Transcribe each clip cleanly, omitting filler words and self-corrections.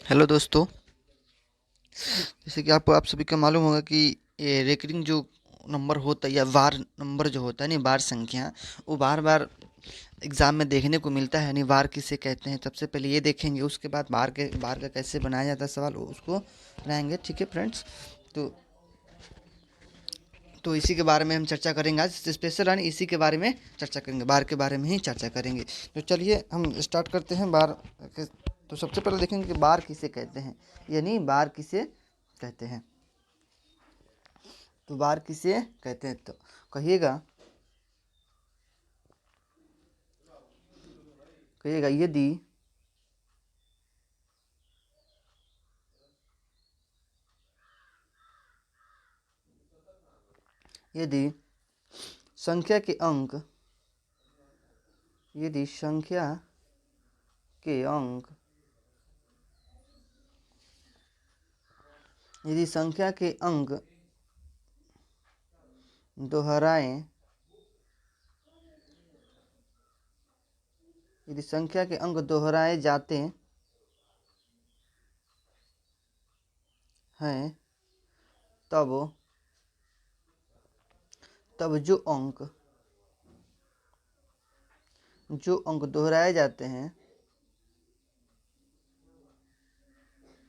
Hello दोस्तों। जैसे कि आप सभी को मालूम होगा कि ये रेकरिंग जो नंबर होता है या बार नंबर जो होता है नहीं, बार संख्या, वो बार बार एग्जाम में देखने को मिलता है। नहीं, बार किसे कहते हैं, सबसे पहले ये देखेंगे, उसके बाद बार का कैसे बनाया जाता है सवाल, उसको बनाएंगे। ठीक है फ्रेंड्स। तो इसी के बारे में हम चर्चा करेंगे आज। स्पेशल यानी इसी के बारे में चर्चा करेंगे, बार के बारे में ही चर्चा करेंगे। तो चलिए हम स्टार्ट करते हैं बार तो सबसे पहले देखेंगे कि बार किसे कहते हैं, यानी बार किसे कहते हैं। तो बार किसे कहते हैं, तो कहिएगा कहिएगा यदि संख्या के अंक यदि संख्या के अंक यदि संख्या के अंक दोहराए यदि संख्या के अंक दोहराए जाते हैं, तब तब जो अंक दोहराए जाते हैं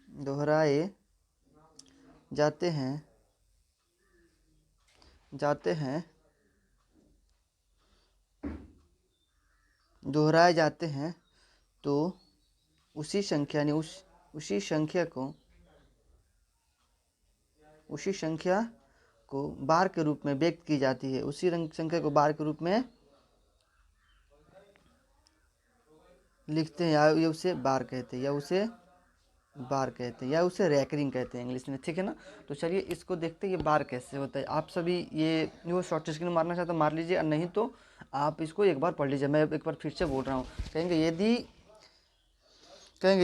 दोहराए जाते हैं जाते हैं दोहराए जाते हैं, तो उसी संख्या ने उसी संख्या को बार के रूप में व्यक्त की जाती है। उसी संख्या को बार के रूप में लिखते हैं, या उसे बार कहते हैं, या उसे रैकरिंग कहते हैं इंग्लिश में। ठीक है ना। तो चलिए इसको देखते हैं ये बार कैसे होता है। आप सभी ये जो शॉर्ट स्क्रीन मारना चाहते हो मार लीजिए, और नहीं तो आप इसको एक बार पढ़ लीजिए। मैं एक बार फिर से बोल रहा हूँ।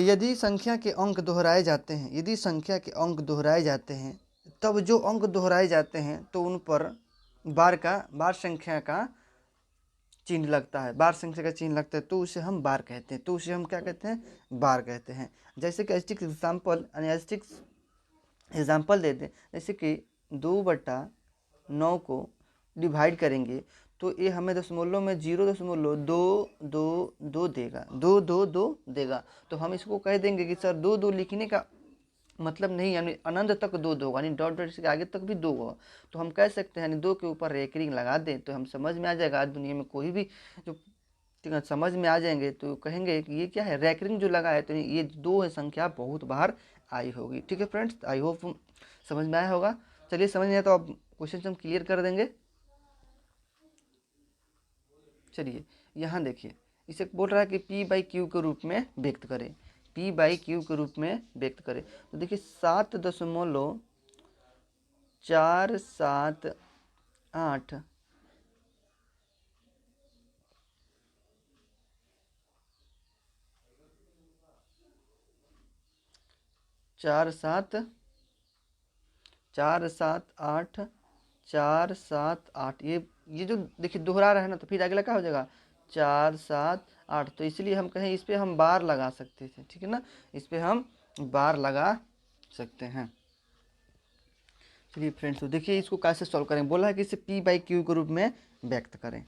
यदि संख्या के अंक दोहराए जाते हैं तब जो अंक दोहराए जाते हैं तो उन पर बार संख्या का चिन्ह लगता है। तो उसे हम बार कहते हैं। तो उसे हम क्या कहते हैं? बार कहते हैं। जैसे कि एग्जाम्पल देते हैं। जैसे कि 2/9 को डिवाइड करेंगे तो ये हमें दशमलव में 0.222 देगा, 222 देगा। तो हम इसको कह देंगे कि सर दो दो लिखने का मतलब नहीं, यानी अनंत तक दो होगा, यानी डॉट डॉट से आगे तक भी दो होगा। तो हम कह सकते हैं यानी दो के ऊपर रेकरिंग लगा दें तो हम समझ में आ जाएगा। आज दुनिया में कोई भी जो ठीक है समझ में आ जाएंगे तो कहेंगे कि ये क्या है, रेकरिंग जो लगा है, तो ये दो है संख्या बहुत बार आई होगी। ठीक है फ्रेंड्स, आई होप समझ में आया होगा। चलिए समझ में आया तो अब क्वेश्चन हम क्लियर कर देंगे। चलिए यहाँ देखिए, इसे बोल रहा है कि P/Q के रूप में व्यक्त करें। P/Q के रूप में व्यक्त करें। तो देखिए 7.478 4 7 4 7 8 ये जो देखिए दोहरा रहा है ना, तो फिर अगला क्या हो जाएगा 4 7 8। तो इसलिए हम कहें इस पे हम बार लगा सकते थे। ठीक है ना, इस पे हम बार लगा सकते हैं। चलिए फ्रेंड्स, तो देखिए इसको कैसे सॉल्व करें। बोला है कि इसे P/Q के रूप में व्यक्त करें।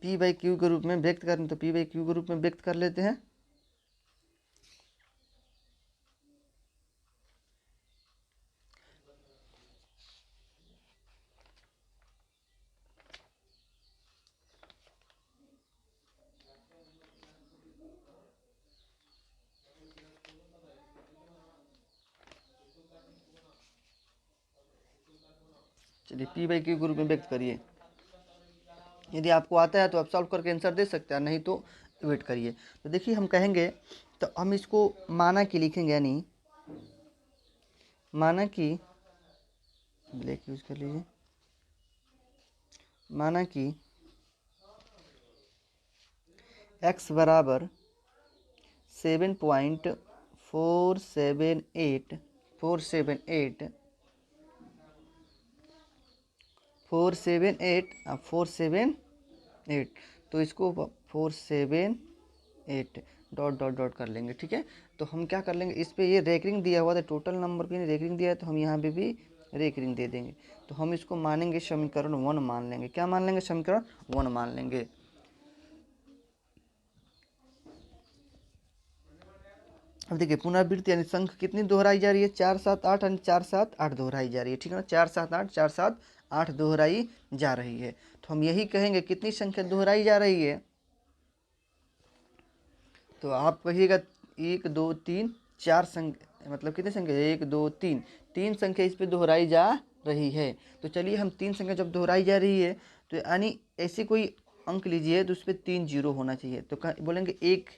P/Q के रूप में व्यक्त करें, तो P/Q के रूप में व्यक्त कर लेते हैं। चलिए P/Q के रूप में व्यक्त करिए। यदि आपको आता है तो आप सॉल्व करके आंसर दे सकते हैं, नहीं तो वेट करिए। तो देखिए हम कहेंगे, तो हम इसको माना कि लिखेंगे, यानी माना कि ब्लैक यूज कर लीजिए। माना कि x बराबर 7.478 478 478 478। तो इसको 478 डॉट डॉट डॉट कर लेंगे। ठीक है, तो हम क्या कर लेंगे, इस पे ये रेकरिंग दिया हुआ था, टोटल नंबर की रेकरिंग दिया है, तो हम यहाँ पे भी रेकरिंग दे देंगे। तो हम इसको मानेंगे समीकरण 1 मान लेंगे। क्या मान लेंगे, समीकरण 1 मान लेंगे। अब देखिए पुनरावृत्ति यानी संख्या कितनी दोहराई जा रही है, 4 7 8 यानी 4 7 8 दोहराई जा रही है। ठीक है ना, 4 7 8 4 7 8 दोहराई जा रही है। तो हम यही कहेंगे कितनी संख्या दोहराई जा रही है, तो आप कहिएगा 1 2 3 4 संख्या, मतलब कितनी संख्या, 1 2 3 तीन संख्या इस पे दोहराई जा रही है। तो चलिए हम तीन संख्या जब दोहराई जा रही है तो यानी ऐसे कोई अंक लीजिए तो उस पर 3 जीरो होना चाहिए। तो बोलेंगे एक,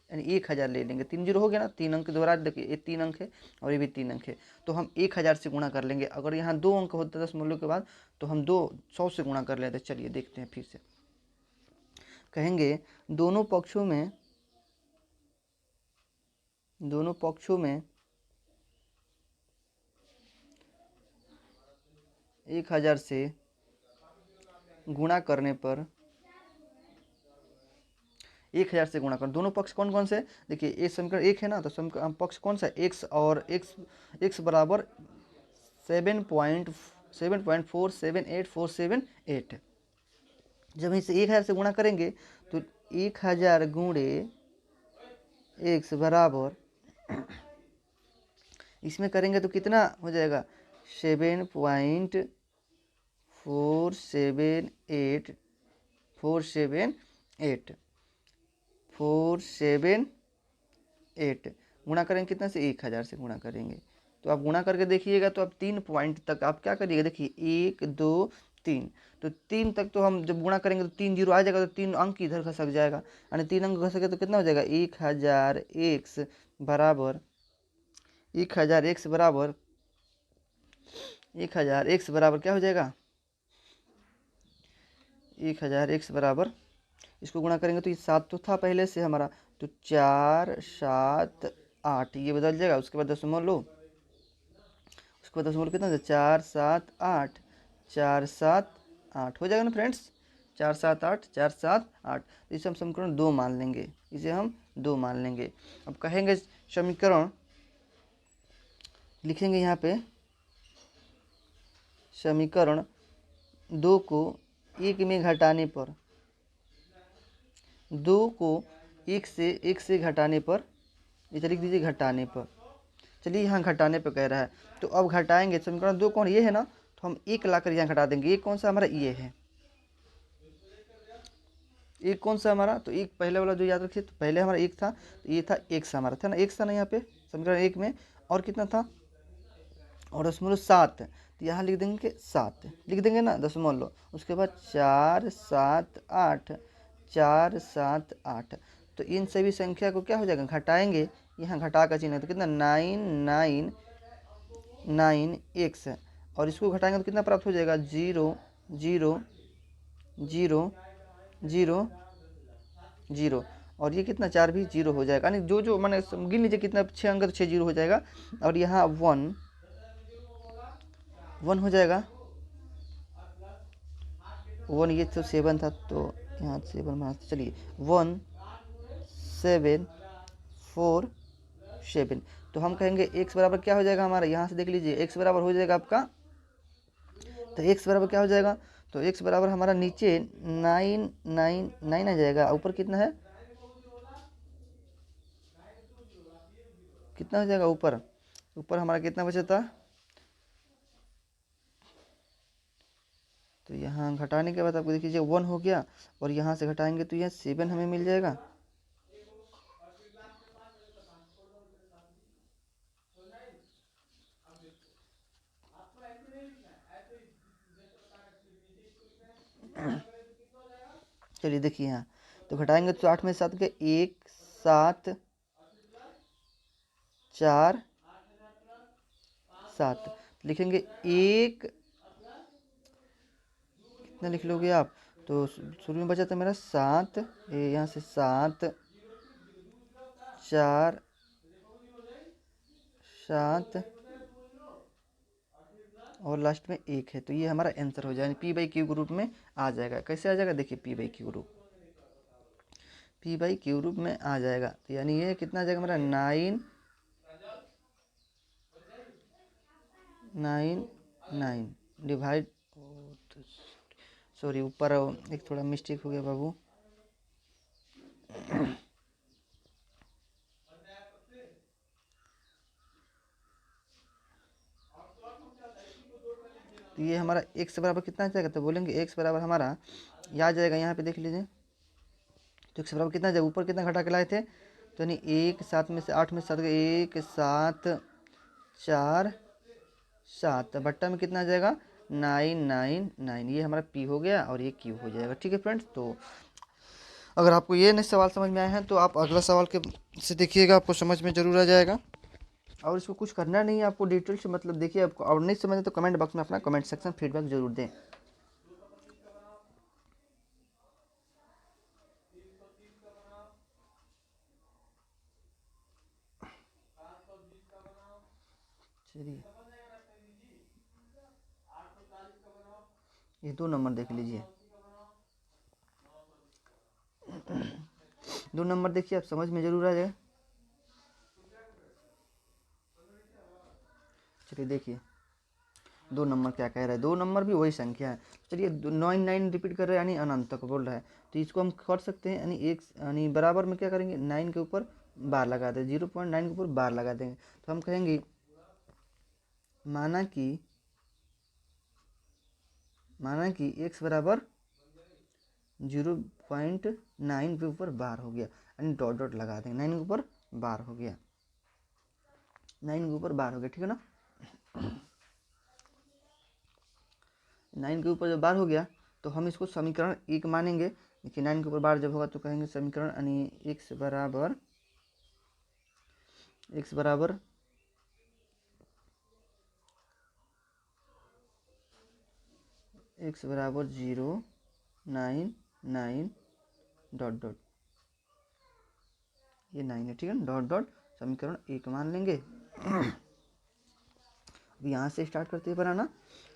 यानी 1000 ले लेंगे, 3 जीरो हो गया ना, 3 अंक दोहरा, देखिए ये 3 अंक है और ये भी 3 अंक है, तो हम 1000 से गुणा कर लेंगे। अगर यहाँ 2 अंक होता है 10 मूल्यों के बाद तो हम 200 से गुणा कर लेते। चलिए देखते हैं फिर से, कहेंगे दोनों पक्षों में 1000 से गुणा करने पर, 1000 से गुणा कर, दोनों पक्ष कौन कौन से, देखिए ये समीकरण एक है ना, तो समीकरण पक्ष कौन सा, एक्स और एक्स बराबर 7.478478 जब इसे 1000 से गुणा करेंगे तो 1000 गुणे एक्स बराबर, इसमें करेंगे तो कितना हो जाएगा, 7.478478 गुणा करेंगे कितना से, 1000 से गुणा करेंगे। तो आप गुणा करके देखिएगा तो आप 3 पॉइंट तक आप क्या करिएगा, देखिए 1 2 3, तो 3 तक तो हम जब गुणा करेंगे तो 3 जीरो आ जाएगा, तो 3 अंक इधर खसक जाएगा, यानी 3 अंक खसके तो कितना हो जाएगा, 1000 एक्स बराबर 1000 एक्स बराबर 1000 एक्स बराबर क्या हो जाएगा, 1000 एक्स बराबर, इसको गुणा करेंगे तो ये 7 तो था पहले से हमारा, तो 4 7 8 ये बदल जाएगा, उसके बाद दशमलव लो, उसके बाद दशमलव कितना, 4 7 8 4 7 8 हो जाएगा ना फ्रेंड्स, 4 7 8 4 7 8, तो इसे हम समीकरण 2 मान लेंगे, इसे हम 2 मान लेंगे। अब कहेंगे समीकरण, लिखेंगे यहाँ पे समीकरण 2 को 1 में घटाने पर, 2 को 1 से घटाने पर, इसे लिख दीजिए घटाने पर। चलिए यहाँ घटाने पर कह रहा है, तो अब घटाएंगे समीकरण 2 कौन, ये है ना, तो हम 1 लाकर यहाँ घटा देंगे। एक कौन सा हमारा, ये है, एक कौन सा हमारा, तो एक पहले वाला जो याद रखिए, तो पहले हमारा एक था, तो ये था एक सा हमारा था ना, एक सा ना यहाँ पे समीकरण 1 में, और कितना था, और दशमलव 7, तो यहाँ लिख देंगे 7 लिख देंगे ना दशमलव, उसके बाद 4 7 8 4 7 8, तो इन सभी संख्या को क्या हो जाएगा, घटाएंगे, यहाँ घटा का चिन्ह है, तो कितना 999x, और इसको घटाएंगे तो कितना प्राप्त हो जाएगा, 0 0 0 0 0, और ये कितना 4 भी 0 हो जाएगा, यानी जो जो मैंने गिन लीजिए कितना 6 अंक, तो 6 जीरो हो जाएगा, और यहाँ 1 हो जाएगा, 1 ये तो 7 था, तो यहाँ 7 बना, चलिए 1 7 4 7, तो हम कहेंगे x बराबर क्या हो जाएगा हमारा, यहाँ से देख लीजिए x बराबर हो जाएगा आपका, तो x बराबर क्या हो जाएगा, तो x बराबर हमारा नीचे 999 आ जाएगा, ऊपर कितना है, कितना हो जाएगा ऊपर, ऊपर हमारा कितना बचा था, तो यहाँ घटाने के बाद आपको देखिए 1 हो गया, और यहाँ से घटाएंगे तो यह 7 हमें मिल जाएगा, चलिए देखिए यहाँ, तो घटाएंगे तो 8 में 7 के 1 7 4 7, लिखेंगे 1, कितना लिख लोगे आप, तो शुरू में बचा था मेरा 7, यहाँ से 7 4 7 और लास्ट में 1 है, तो ये हमारा आंसर हो जाएगा, P/Q ग्रुप में आ जाएगा। कैसे आ जाएगा, देखिए P/Q group, P by Q रूप में आ जाएगा। तो यानी ये कितना आ जाएगा हमारा 9 डिवाइड, सॉरी ऊपर एक थोड़ा मिस्टेक हो गया बाबू। तो ये हमारा x बराबर कितना आ जाएगा, तो बोलेंगे x बराबर हमारा ये आ जाएगा, यहाँ पे देख लीजिए। तो x बराबर कितना आ जाएगा, ऊपर कितना घटा के लाए थे, तो यानी 1 7 में से 8 में 7 1 7 4 7 बट्टा में कितना आ जाएगा 999। ये हमारा p हो गया और ये q हो जाएगा। ठीक है फ्रेंड्स, तो अगर आपको ये नहीं सवाल समझ में आया है तो आप अगला सवाल के से देखिएगा, आपको समझ में ज़रूर आ जाएगा। और इसको कुछ करना नहीं है आपको, डिटेल से मतलब देखिए, आपको और नहीं समझे तो कमेंट बॉक्स में अपना कमेंट सेक्शन फीडबैक जरूर दें। चलिए ये 2 नंबर देख लीजिए। 2 नंबर देखिए, आप समझ में जरूर आ जाए। चलिए देखिए 2 नंबर क्या कह रहा है, 2 नंबर भी वही संख्या है। चलिए 9 रिपीट कर रहा है यानी अनंत तक बोल रहा है, तो इसको हम कर सकते हैं यानी एक यानी बराबर में क्या करेंगे 9 के ऊपर बार लगा दें, 0.9 के ऊपर बार लगा देंगे। तो हम कहेंगे माना कि x बराबर 0.9 के ऊपर बार हो गया, यानी डॉट डॉट लगा देंगे, 9 के ऊपर बार हो गया, 9 के ऊपर बार हो गया। ठीक है ना, 9 के ऊपर जब बार हो गया तो हम इसको समीकरण 1 मानेंगे। देखिए 9 के ऊपर बार जब होगा तो कहेंगे समीकरण यानी x बराबर 0.9 डॉट डॉट, ये 9 है। ठीक है ना, डॉट डॉट समीकरण 1 मान लेंगे। अब यहाँ से स्टार्ट करते हैं बनाना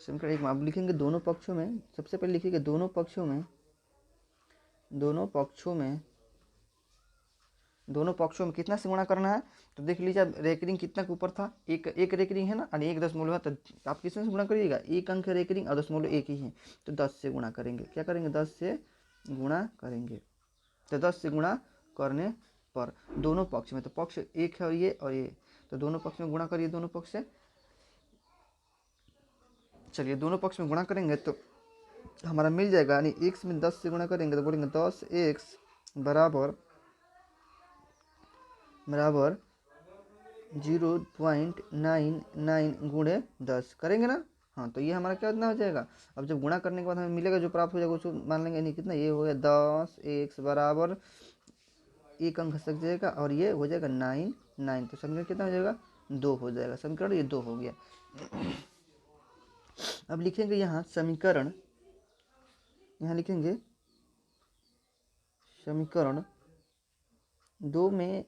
समीकरण 1 में। अब लिखेंगे दोनों पक्षों में, सबसे पहले लिखिएगा दोनों पक्षों में कितना से गुणा करना है। तो देख लीजिए अब रेकरिंग कितना के ऊपर था, एक रेकरिंग है ना, और 1 दशमलव है, तो आप किसमें से गुणा करिएगा, 1 अंक है रेकरिंग और 1 ही है, तो 10 से गुणा करेंगे। क्या करेंगे 10 से गुणा करेंगे। तो 10 से गुणा करने पर दोनों पक्ष में, तो पक्ष एक है और ये, तो दोनों पक्ष में गुणा करिए दोनों पक्ष से। चलिए दोनों पक्ष में गुणा करेंगे तो हमारा मिल जाएगा, यानी x में 10 से गुणा करेंगे तो बोलेंगे 10x बराबर 0.99 गुणे 10 करेंगे ना। हाँ, तो ये हमारा क्या कितना हो जाएगा। अब जब गुणा करने के बाद हमें मिलेगा जो प्राप्त हो जाएगा उसको मान लेंगे, नहीं कितना, ये हो गया 10x बराबर 1 अंक सक जाएगा और ये हो जाएगा 9। तो समीकरण कितना हो जाएगा 2 हो जाएगा। समीकरण ये 2 हो गया। अब लिखेंगे यहाँ समीकरण, यहाँ लिखेंगे समीकरण 2 में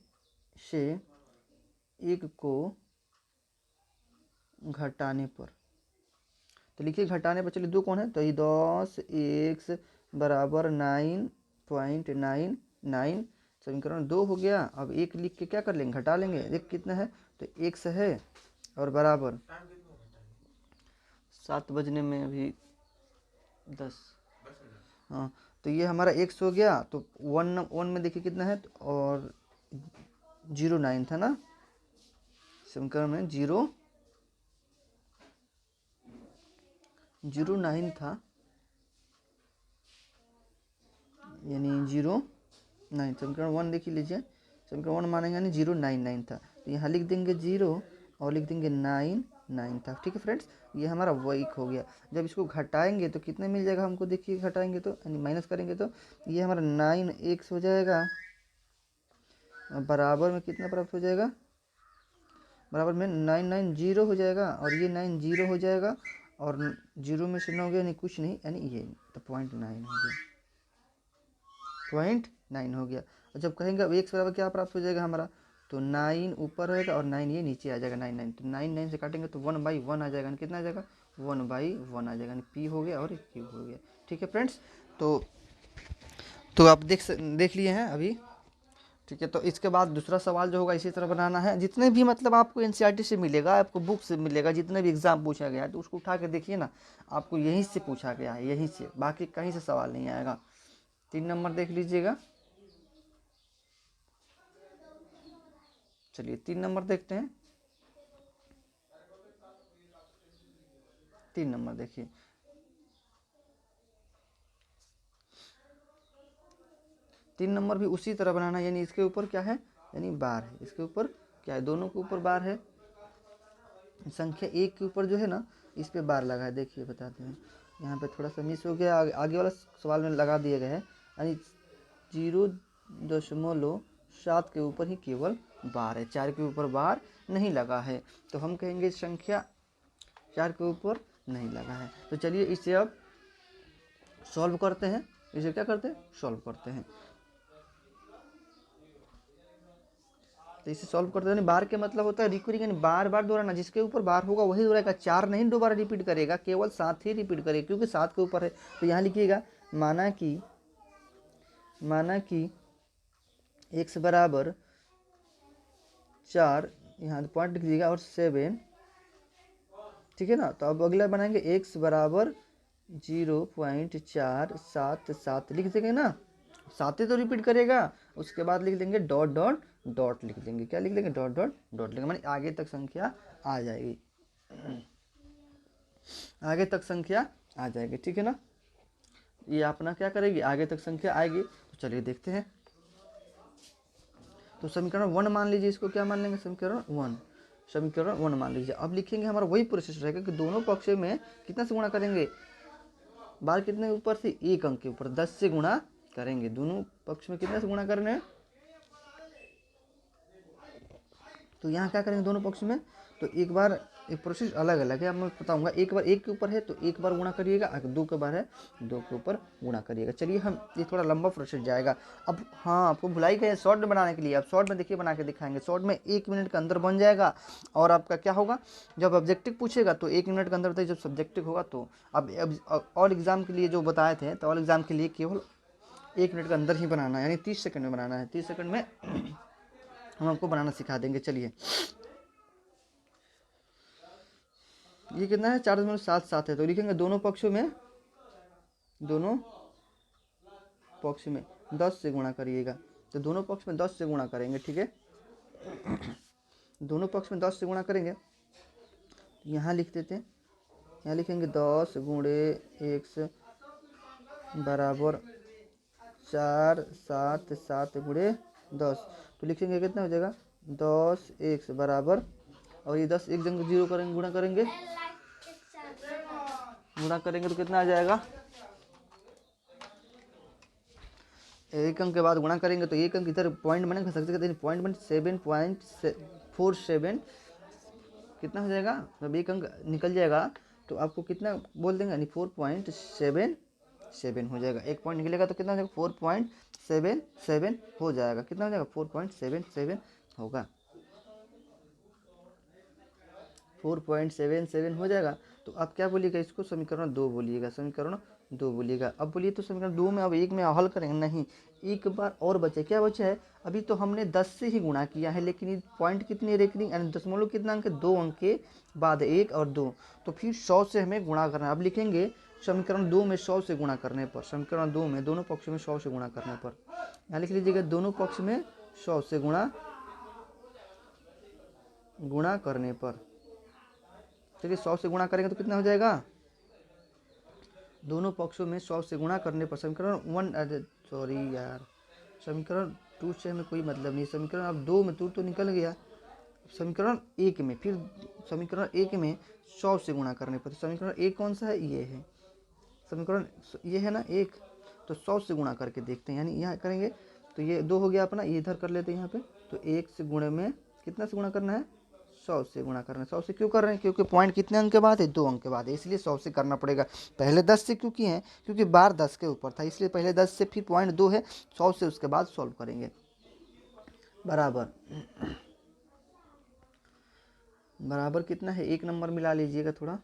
से 1 को घटाने पर, तो लिखिए घटाने पर, चलिए 2 कौन है, तो ये 10x बराबर 9.99 समीकरण 2 हो गया। अब 1 लिख के क्या कर लेंगे, घटा लेंगे। 1 कितना है, तो x है और बराबर 7 बजने में अभी 10, हाँ, तो ये हमारा x हो गया। तो 1 में देखिए कितना है, और 0.9 था ना, समीकरण में 0.9 था, यानी 0.9 समीकरण 1 देख लीजिए, समीकरण 1 मानेंगे यानी 0.99 था, तो यहाँ लिख देंगे 0 और लिख देंगे 9 था। ठीक है फ्रेंड्स, ये हमारा वही हो गया। जब इसको घटाएंगे तो कितने मिल जाएगा हमको, देखिए घटाएंगे तो यानी माइनस करेंगे तो ये हमारा 9x हो जाएगा, बराबर में कितना प्राप्त हो जाएगा, बराबर में 990 हो जाएगा, और ये 90 हो जाएगा, और 0 में से 9 गया यानी कुछ नहीं, यानी ये तो 0.9 हो गया, 0.9 हो गया। और जब कहेंगे अब x बराबर क्या प्राप्त हो जाएगा हमारा, तो 9 ऊपर रहेगा और 9 ये नीचे आ जाएगा, 9 तो 9 से काटेंगे तो 1/1 आ जाएगा, कितना आ जाएगा 1/1 आ जाएगा, p हो गया और q हो गया। ठीक है फ्रेंड्स, तो आप देख लिए हैं अभी ठीक है। तो इसके बाद दूसरा सवाल जो होगा इसी तरह बनाना है। जितने भी मतलब आपको एनसीईआरटी से मिलेगा, आपको बुक से मिलेगा, जितने भी एग्जाम पूछा गया है तो उसको उठा के देखिए ना, आपको यहीं से पूछा गया है, यहीं से, बाकी कहीं से सवाल नहीं आएगा। 3 नंबर देख लीजिएगा। चलिए 3 नंबर देखते हैं। 3 नंबर देखिए, 3 नंबर भी उसी तरह बनाना है, यानी इसके ऊपर क्या है, यानी बार है, इसके ऊपर क्या है, दोनों के ऊपर बार है। संख्या 1 के ऊपर जो है ना, इस पे बार लगा है। देखिए बताते हैं, यहाँ पे थोड़ा सा मिस हो गया, आगे वाला सवाल में लगा दिए गए हैं, यानी 0.7 के ऊपर ही केवल बार है, 4 के ऊपर बार नहीं लगा है। तो हम कहेंगे संख्या 4 के ऊपर नहीं लगा है। तो चलिए इसे अब सॉल्व करते हैं। इसे क्या करते हैं, सॉल्व करते हैं। तो इसे सॉल्व करते हैं, बार के मतलब होता है रिकरिंग, यानी बार बार दोहराना, जिसके ऊपर बार होगा वही दोहराएगा, 4 नहीं दोबारा रिपीट करेगा, केवल 7 ही रिपीट करेगा, क्योंकि 7 के ऊपर है। तो यहाँ लिखिएगा, माना कि x बराबर 4, यहाँ पॉइंट लिख दीजिएगा, और 7, ठीक है ना। तो अब अगला बनाएंगे x बराबर 0.477 लिख देंगे ना, 7 ही तो रिपीट करेगा। उसके बाद लिख देंगे डॉट डॉट डॉट लिख देंगे, क्या लिख देंगे, डॉट डॉट डॉट लिखेंगे, माने आगे तक संख्या आ जाएगी, आगे तक संख्या आ जाएगी, ठीक है ना। ये अपना क्या करेगी, आगे तक संख्या आएगी। तो चलिए देखते हैं। तो समीकरण 1 मान लीजिए, इसको क्या मान लेंगे, समीकरण 1, समीकरण 1 मान लीजिए। अब लिखेंगे, हमारा वही प्रोसेस रहेगा कि दोनों पक्ष में कितना से गुणा करेंगे, बार कितने ऊपर से, 1 अंक के ऊपर 10 से गुणा करेंगे। दोनों पक्ष में कितने से गुणा करने हैं, तो यहाँ क्या करेंगे दोनों पक्ष में। तो एक बार, एक प्रोसेस अलग अलग है, अब मैं बताऊंगा। एक बार 1 के ऊपर है तो 1 बार गुणा करिएगा, अगर 2 के बार है 2 के ऊपर गुणा करिएगा। चलिए हम, ये थोड़ा लंबा प्रोसेस जाएगा। अब हाँ, आपको भुलाई गए शॉर्ट में बनाने के लिए, अब शॉर्ट में देखिए बना के दिखाएंगे। शॉर्ट में 1 मिनट के अंदर बन जाएगा। और आपका क्या होगा, जब ऑब्जेक्टिव पूछेगा तो 1 मिनट के अंदर होता है, जब सब्जेक्टिव होगा तो। अब ऑल एग्जाम के लिए जो बताए थे, तो ऑल एग्जाम के लिए केवल 1 मिनट के अंदर ही बनाना है, यानी 30 सेकंड में बनाना है। 30 सेकंड में हम आपको बनाना सिखा देंगे। चलिए, ये कितना है, 4.77 है। तो लिखेंगे दोनों पक्षों में, दोनों पक्ष में 10 से गुणा करिएगा। तो दोनों पक्ष में 10 से गुणा करेंगे, ठीक है। दोनों पक्ष में 10 से गुणा करेंगे। यहाँ लिख देते हैं, यहाँ लिखेंगे 10 गुणे x बराबर 4 7 7 गुणे 10। तो लिखेंगे कितना हो जाएगा, 10x बराबर, और ये 10 एक जगह 0 करेंगे, गुणा करेंगे, गुणा करेंगे तो कितना आ जाएगा, 1 अंक के बाद गुणा करेंगे तो 1 अंक इधर पॉइंट बनेगा, सकते पॉइंट बन 7.47 कितना हो जाएगा, जब 1 अंक निकल जाएगा तो आपको कितना बोल देंगे, यानी 4.77 हो जाएगा। 1 पॉइंट निकलेगा तो कितना हो जाएगा, 4.77 हो जाएगा। कितना हो जाएगा, 4.77 होगा, 4.77 हो जाएगा। तो आप क्या बोलिएगा, इसको समीकरण 2 बोलिएगा, समीकरण 2 बोलिएगा। अब बोलिए तो समीकरण 2 में अब 1 में हल करेंगे, नहीं, एक बार और बचे, क्या बचा है, अभी तो हमने 10 से ही गुणा किया है, लेकिन ये पॉइंट कितनी रेकरिंग, यानी दशमलव कितना अंक है, 2 अंक के बाद 1 और 2, तो फिर 100 से हमें गुणा करना है। अब लिखेंगे समीकरण 2 में 100 से गुणा करने पर, समीकरण 2 में दोनों पक्ष में 100 से गुणा करने पर, यहाँ लिख लीजिएगा दोनों पक्ष में 100 से गुणा करने पर। चलिए 100 से गुणा करेंगे तो कितना हो जाएगा, दोनों पक्षों में 100 से गुणा करने पर समीकरण 1, सॉरी यार, समीकरण 2 से हमें कोई मतलब नहीं, समीकरण अब 2 में 2 तो निकल गया, समीकरण 1 में, फिर समीकरण 1 में 100 से गुणा करने पर। समीकरण 1 कौन सा है, ये है समीकरण, ये है ना 1, तो 100 से गुणा करके देखते हैं, यानी यहाँ करेंगे तो ये 2 हो गया अपना, ये इधर कर लेते हैं यहाँ पे। तो 1 से गुणे में कितना से गुणा करना है, 100 से गुणा करना है। 100 से क्यों कर रहे हैं, क्योंकि पॉइंट कितने अंक के बाद है, 2 अंक के बाद है, इसलिए 100 से करना पड़ेगा। पहले 10 से क्यों किए हैं, क्योंकि बार 10 के ऊपर था, इसलिए पहले 10 से, फिर पॉइंट 2 है, 100 से उसके बाद सॉल्व करेंगे। बराबर, बराबर कितना है, 1 नंबर मिला लीजिएगा थोड़ा,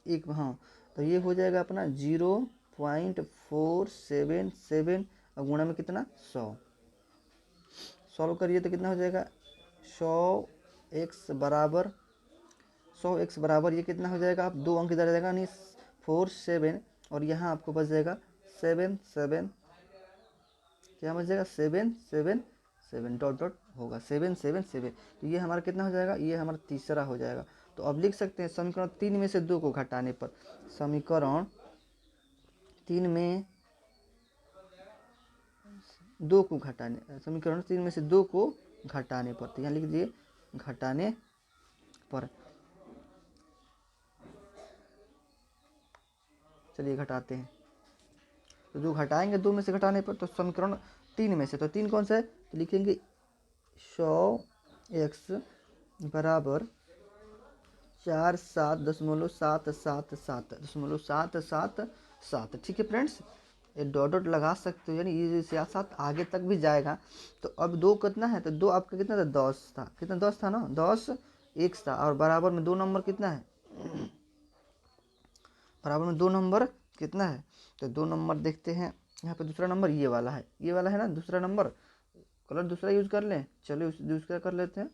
एक, हाँ, तो ये हो जाएगा अपना 0.477 और गुणा में कितना, 100। सॉल्व करिए तो कितना हो जाएगा 100x बराबर 100x बराबर ये कितना हो जाएगा, आप 2 अंक इधर आ जाएगा यानी 4 7 और यहाँ आपको बच जाएगा 7 7 क्या बच जाएगा 7 7 7 डॉट डॉट होगा 7 7 7। तो ये हमारा कितना हो जाएगा, ये हमारा तीसरा हो जाएगा। तो अब लिख सकते हैं समीकरण 3 में से 2 को घटाने पर, समीकरण 3 में 2 को घटाने, समीकरण 3 में से 2 को घटाने पर, तो यहाँ लिख दीजिए घटाने पर। चलिए घटाते हैं, तो जो घटाएंगे 2 में से घटाने पर, तो समीकरण 3 में से, तो 3 कौन सा है, तो लिखेंगे 100x बराबर 47.777.777। ठीक है फ्रेंड्स, ये डॉट डॉट लगा सकते हो, यानी ये साथ साथ आगे तक भी जाएगा। तो अब 2 कितना है, तो 2 आपका कितना था 10 था, कितना 10 था ना, 10 x था, और बराबर में 2 नंबर कितना है, बराबर में 2 नंबर कितना है, तो 2 नंबर देखते हैं यहाँ पे। दूसरा नंबर ये वाला है, ये वाला है ना दूसरा नंबर, कलर दूसरा यूज़ कर लें, चलिए दूसरा कर लेते हैं,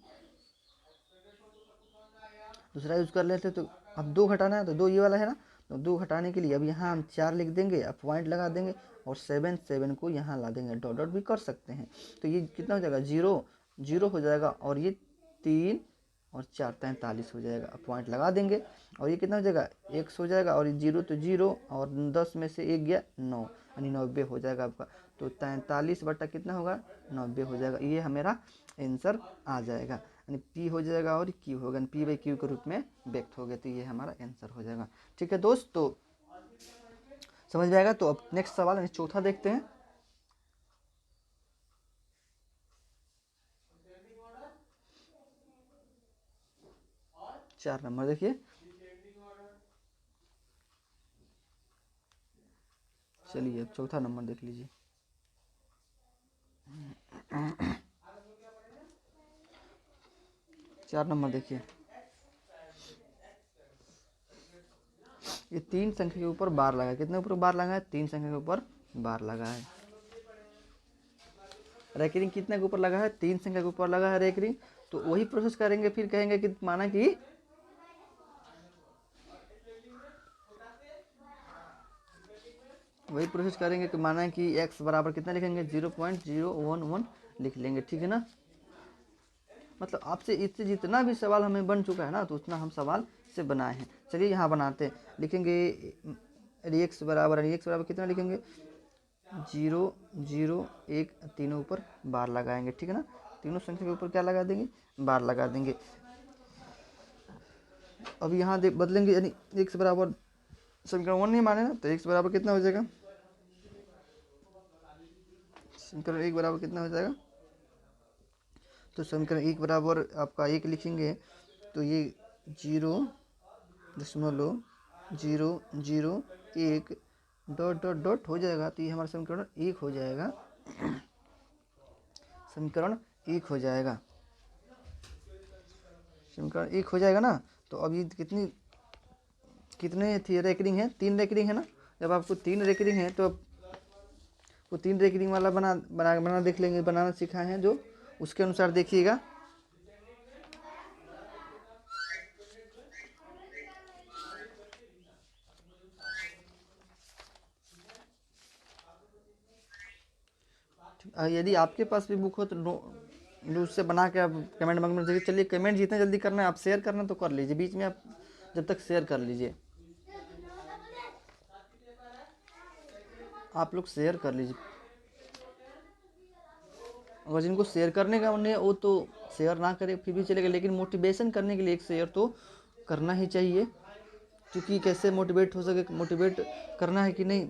दूसरा यूज़ कर लेते हैं। तो अब 2 घटाना है, तो 2 ये वाला है ना, तो 2 घटाने के लिए अब यहाँ हम 4 लिख देंगे, अब पॉइंट लगा देंगे और 7 7 को यहाँ ला देंगे, डॉट डॉट भी कर सकते हैं। तो ये कितना हो जाएगा 0 0 हो जाएगा, और ये 3 और 4 43 हो जाएगा, अब पॉइंट लगा देंगे। और ये कितना हो जाएगा x हो जाएगा, और ये 0 तो 0 और 10 में से 1 गया 9, यानी 90 हो जाएगा आपका। तो 43 बटा कितना होगा 90 हो जाएगा, ये हमारा आंसर आ जाएगा, यानी P हो जाएगा और Q होगा, P बाई Q के रूप में व्यक्त हो गया, तो ये हमारा आंसर हो जाएगा। ठीक है दोस्त, तो समझ में आएगा। तो अब नेक्स्ट सवाल यानी चौथा देखते हैं। चार नंबर देखिए, चलिए अब चौथा नंबर देख लीजिए। चार नंबर देखिए, ये 3 संख्या के ऊपर बार लगा है, कितने ऊपर बार लगा है, 3 संख्या के ऊपर बार लगा है। रेकरिंग कितने के ऊपर लगा है, 3 संख्या के ऊपर लगा है रेकरिंग। तो वही प्रोसेस करेंगे, फिर कहेंगे कि माना कि वही प्रोसेस करेंगे कि माना कि x बराबर कितना लिखेंगे 0.011 लिख लेंगे। ठीक है ना, मतलब आपसे इससे जितना भी सवाल हमें बन चुका है ना, तो उतना हम सवाल से बनाए हैं। चलिए यहाँ बनाते हैं, लिखेंगे x बराबर कितना लिखेंगे 0 0 1, तीनों ऊपर बार लगाएंगे। ठीक है ना, तीनों संख्या के ऊपर क्या लगा देंगे, बार लगा देंगे। अब यहाँ बदलेंगे, यानी x बराबर समीकरण 1 नहीं माने ना, तो x बराबर कितना हो जाएगा, समीकरण 1 बराबर कितना हो जाएगा, तो समीकरण 1 बराबर आपका 1 लिखेंगे, तो ये 0.001 डॉट डॉट डॉट हो जाएगा, तो ये हमारा समीकरण 1 हो जाएगा, समीकरण 1 हो जाएगा, समीकरण 1 हो जाएगा ना। तो अब ये कितने थी रेकरिंग है, 3 रेकरिंग है ना। जब आपको 3 रेकरिंग है, तो वो 3 रेकरिंग वाला बना देख लेंगे, बनाना सिखाए हैं जो, उसके अनुसार देखिएगा। यदि आपके पास भी बुक हो तो उससे बना के आप कमेंट बॉक्स में देखिए। चलिए कमेंट जितना जल्दी करना है आप शेयर करना तो कर लीजिए, बीच में आप जब तक शेयर कर लीजिए, आप लोग शेयर कर लीजिए। अगर जिनको शेयर करने का उन्हें वो तो शेयर ना करे फिर भी चलेगा, लेकिन मोटिवेशन करने के लिए एक शेयर तो करना ही चाहिए, क्योंकि कैसे मोटिवेट हो सके, मोटिवेट करना है कि नहीं।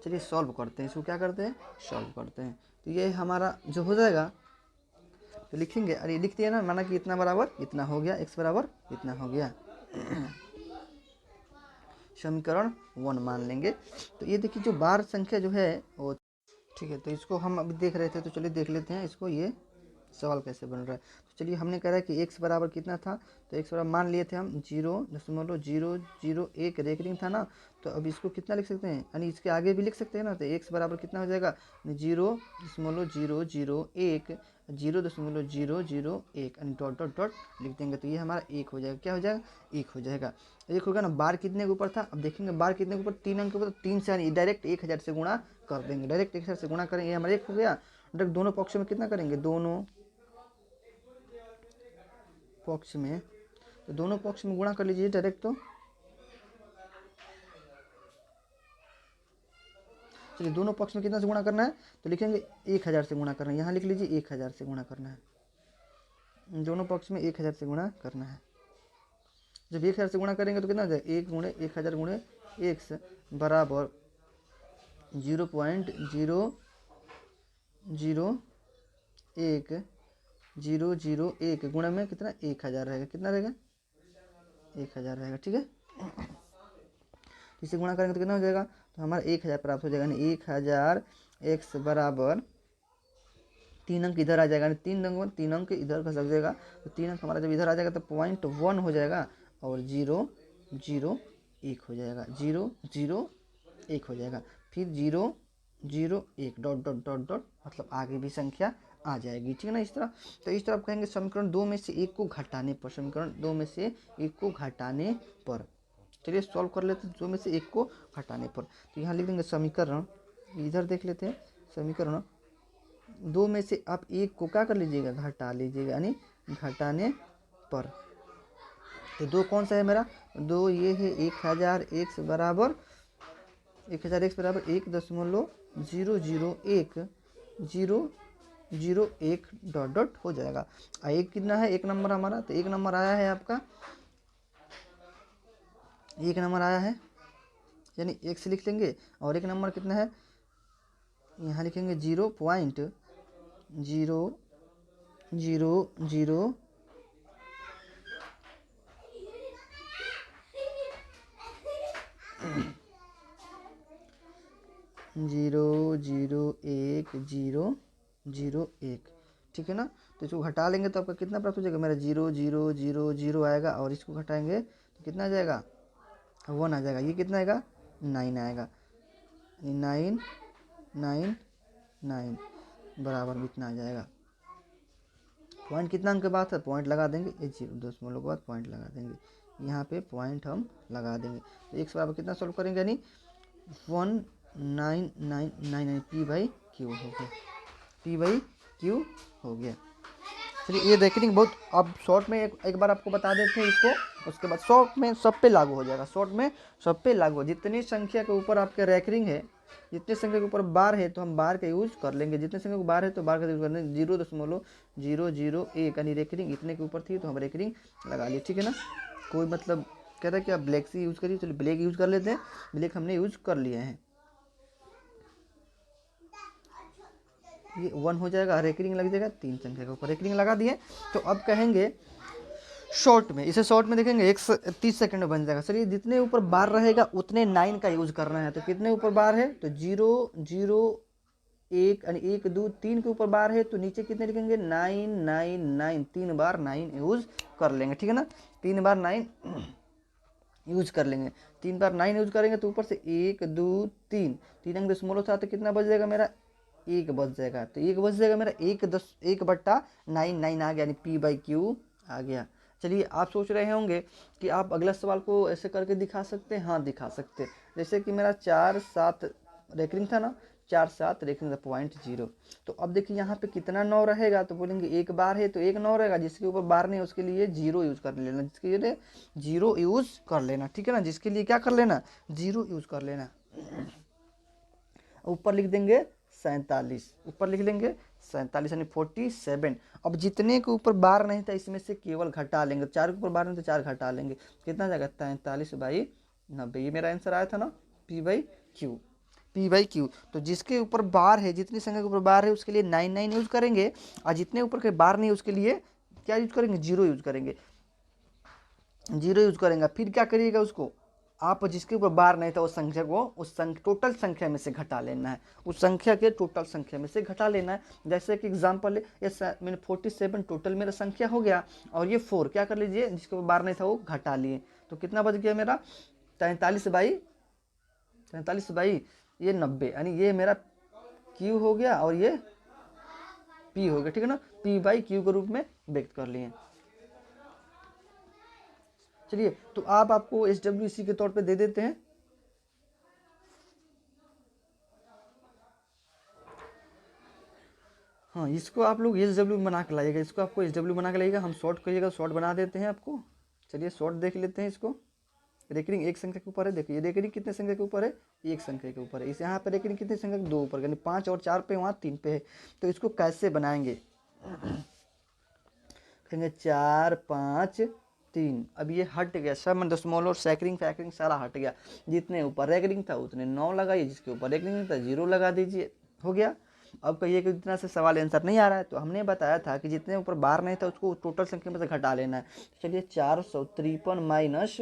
चलिए सॉल्व करते हैं, इसको क्या करते हैं सॉल्व करते हैं। तो ये हमारा जो हो जाएगा, तो लिखेंगे, अरे लिख दिया ना, माना कि इतना बराबर इतना हो गया, x बराबर इतना हो गया, समीकरण 1 मान लेंगे। तो ये देखिए जो बार संख्या जो है वो, ठीक है, तो इसको हम अभी देख रहे थे, तो चलिए देख लेते हैं इसको। ये सवाल कैसे बन रहा है। तो चलिए हमने कह रहा है कि x बराबर कितना था, तो x बराबर मान लिए थे हम 0.001 रेकरिंग था ना। तो अब इसको कितना लिख सकते हैं, यानी इसके आगे भी लिख सकते हैं ना। तो x बराबर कितना हो जाएगा 0.001 0.001 यानी डॉट डॉट डॉट लिख देंगे। तो ये हमारा एक हो जाएगा, क्या हो जाएगा, एक हो जाएगा। एक होगा ना। बार कितने के ऊपर था, अब देखेंगे बार कितने के ऊपर, 3 अंक के ऊपर। तो 3 से यानी डायरेक्ट 1000 से गुणा कर देंगे, डायरेक्ट 1000 से गुणा करेंगे, ये हमारा एक हो गया। डायरेक्ट दोनों पक्ष में कितना करेंगे, दोनों पक्ष में, तो दोनों पक्ष में गुणा कर लीजिए डायरेक्ट। तो चलिए दोनों पक्ष में कितना से गुणा करना है, तो लिखेंगे 1000 से गुणा करना है। यहाँ लिख लीजिए 1000 से गुणा करना है, दोनों पक्ष में 1000 से गुणा करना है। जब 1000 से गुणा करेंगे तो कितना हो जाएगा, 1 गुणे 1000 गुणे x बराबर 0.001 गुणे में कितना 1000 रहेगा, कितना रहेगा 1000 रहेगा, ठीक है। इसे गुणा करेंगे तो कितना हो जाएगा, तो हमारा 1000 प्राप्त हो जाएगा। यानी 1000 x बराबर 3 अंक इधर आ जाएगा, यानी 3 अंक इधर का लग जाएगा। तो 3 अंक हमारा जब इधर आ जाएगा तो 0.1 हो जाएगा और 0.001 हो जाएगा, 0.001 हो जाएगा। फिर 0.001 डॉट डॉट डॉट डॉट, मतलब आगे भी संख्या आ जाएगी, ठीक है ना, इस तरह। तो इस तरह आप कहेंगे समीकरण 2 में से 1 को घटाने पर, समीकरण 2 में से 1 को घटाने पर। चलिए सॉल्व कर लेते हैं 2 में से 1 को घटाने पर। तो यहाँ लिख देंगे समीकरण, इधर देख लेते हैं समीकरण 2 में से आप 1 को क्या कर लीजिएगा, घटा लीजिएगा, यानी घटाने पर। तो 2 कौन सा है मेरा, 2 ये है 1000 x बराबर 1,001 डॉट डॉट हो जाएगा। एक कितना है, 1 नंबर हमारा, तो 1 नंबर आया है आपका, 1 नंबर आया है, यानी x लिख लेंगे। और 1 नंबर कितना है, यहाँ लिखेंगे 0.000 0.01001, ठीक है ना। तो इसको घटा लेंगे तो आपका कितना प्राप्त हो जाएगा, मेरा 0.000 आएगा, और इसको घटाएंगे तो कितना आ जाएगा, 1 आ जाएगा। ये कितना आएगा, 9 आएगा, 999 बराबर इतना आ जाएगा। पॉइंट कितना अंक के बाद है, पॉइंट लगा देंगे, ये 0.0 के बाद पॉइंट लगा देंगे, यहाँ पे पॉइंट हम लगा देंगे। तो x बराबर कितना सॉल्व करेंगे, यानी 1999 p बाई क्यू हो गया, p बाई क्यू हो गया। चलिए ये रेकरिंग बहुत, अब शॉर्ट में एक बार आपको बता देते हैं इसको, उसके बाद शॉर्ट में सब पे लागू हो जाएगा, शॉर्ट में सब पे लागू हो। जितनी संख्या के ऊपर आपके रेकरिंग है, जितने संख्या के ऊपर बार है, तो हम बार का यूज़ कर लेंगे। जितने संख्या को बार है तो बार का यूज़ कर लेंगे। 0.001 यानी रेकरिंग इतने के ऊपर थी तो हम रेकरिंग लगा लिए, ठीक है ना। कोई मतलब कह रहा है कि आप ब्लैक से यूज़ करिए, चलिए ब्लैक यूज़ कर लेते हैं, ब्लैक हमने यूज़ कर लिए हैं। ये 1 हो जाएगा, रेकरिंग लग जाएगा, 3 संख्या के ऊपर रेकरिंग लगा दिए। तो अब कहेंगे शॉर्ट में, इसे शॉर्ट में देखेंगे 30 सेकंड में बन जाएगा। चलिए जितने ऊपर बार रहेगा उतने 9 का यूज़ करना है। तो कितने ऊपर बार है, तो 0.001 यानी 1 2 3 के ऊपर बार है, तो नीचे कितने लिखेंगे, 999, 3 बार 9 यूज़ कर लेंगे, ठीक है ना। 3 बार 9 यूज़ कर लेंगे, 3 बार 9 यूज़ करेंगे तो ऊपर से 1 2 3 3 अंक दशमलव था, तो कितना बच जाएगा मेरा, 1 बच जाएगा। तो 1 बच जाएगा मेरा, 1/9 आ गया, यानी p बाई क्यू आ गया। चलिए आप सोच रहे होंगे कि आप अगला सवाल को ऐसे करके दिखा सकते हैं, हाँ दिखा सकते हैं। जैसे कि मेरा 4-7 रेकरिंग था ना, 4-7 रेकरिंग था 0.0। तो अब देखिए यहाँ पे कितना 9 रहेगा, तो बोलेंगे 1 बार है तो 1 9 रहेगा, जिसके ऊपर बार नहीं उसके लिए 0 यूज़ कर लेना, जिसके लिए 0 यूज़ कर लेना, ठीक है ना। जिसके लिए क्या कर लेना, 0 यूज़ कर लेना। ऊपर लिख देंगे 47, ऊपर लिख लेंगे 47 यानी 47। अब जितने के ऊपर बार नहीं था इसमें से केवल घटा लेंगे, 4 के ऊपर बार नहीं तो 4 घटा लेंगे, कितना जाएगा 43/90। ये मेरा आंसर आया था ना, p बाई क्यू। तो जिसके ऊपर बार है, जितनी संख्या के ऊपर बार है उसके लिए 99 यूज़ करेंगे, और जितने ऊपर के बार नहीं उसके लिए क्या यूज़ करेंगे, 0 यूज़ करेंगे, 0 यूज़ करेंगे। फिर क्या करिएगा, उसको आप जिसके ऊपर बार नहीं था उस संख्या को टोटल संख्या में से घटा लेना है, उस संख्या के टोटल संख्या में से घटा लेना है। जैसे कि एग्जांपल है, ये मैंने 47 टोटल मेरा संख्या हो गया, और ये 4 क्या कर लीजिए, जिसके ऊपर बार नहीं था वो घटा लिए, तो कितना बच गया मेरा 43/43 ये 90, यानी ये मेरा क्यू हो गया और ये पी हो गया, ठीक है ना, P/Q के रूप में व्यक्त कर लिए। चलिए, तो आपको SW इसी के तौर पे दे देते हैं। हाँ, इसको आप लोग SW बना के लाइएगा, इसको आपको SW बना के लाइएगा, हम शॉर्ट करिएगा, शॉर्ट बना देते हैं आपको। चलिए शॉर्ट देख लेते हैं इसको। रेकरिंग एक संख्या के ऊपर है, देखिए रेकरिंग कितने संख्या के ऊपर है, एक संख्या के ऊपर है। इस यहाँ पे रेकरिंग कितने संख्या के, 2 ऊपर, यानी 5 और 4 पे, वहाँ 3 पे है। तो इसको कैसे बनाएंगे, कहेंगे 4 5 3। अब ये हट गया सब, दशमलव और सैकरिंग फैकरिंग सारा हट गया। जितने ऊपर रेकरिंग था उतने 9 लगाइए, जिसके ऊपर रेकरिंग नहीं था 0 लगा दीजिए, हो गया। अब कहिए कि इतना से सवाल आंसर नहीं आ रहा है, तो हमने बताया था कि जितने ऊपर बार नहीं था उसको टोटल संख्या में से घटा लेना है। चलिए 453 माइनस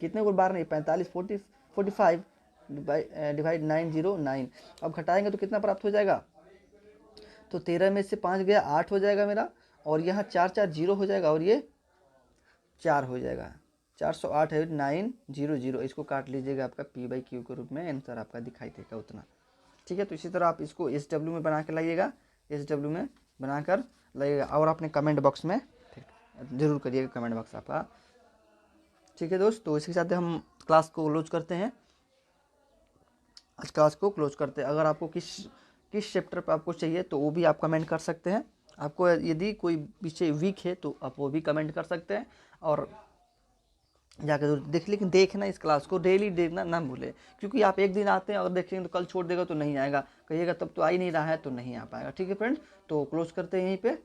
कितने ऊपर बार नहीं, 45 डिवाइड 909। अब घटाएंगे तो कितना प्राप्त हो जाएगा, तो 13 में से 5 गया 8 हो जाएगा मेरा, और यहाँ 4 4 0 हो जाएगा, और ये 4 हो जाएगा। 408 है 900, इसको काट लीजिएगा, आपका P/Q के रूप में आंसर आपका दिखाई देगा उतना, ठीक है। तो इसी तरह आप इसको SW में बना के लाइएगा, SW में बनाकर लाइएगा, और अपने कमेंट बॉक्स में जरूर करिएगा, कमेंट बॉक्स आपका, ठीक है दोस्त। तो इसी के साथ हम क्लास को क्लोज करते हैं, आज क्लास को क्लोज करते हैं। अगर आपको किस चैप्टर पर आपको चाहिए तो वो भी आप कमेंट कर सकते हैं। आपको यदि कोई विषय वीक है तो आप वो भी कमेंट कर सकते हैं, और जाकर देख, लेकिन देखना इस क्लास को डेली देखना ना भूले, क्योंकि आप एक दिन आते हैं और देखेंगे तो कल छोड़ देगा तो नहीं आएगा, कहिएगा तब तो आ ही नहीं रहा है तो नहीं आ पाएगा, ठीक है फ्रेंड्स। तो क्लोज करते हैं यहीं पे।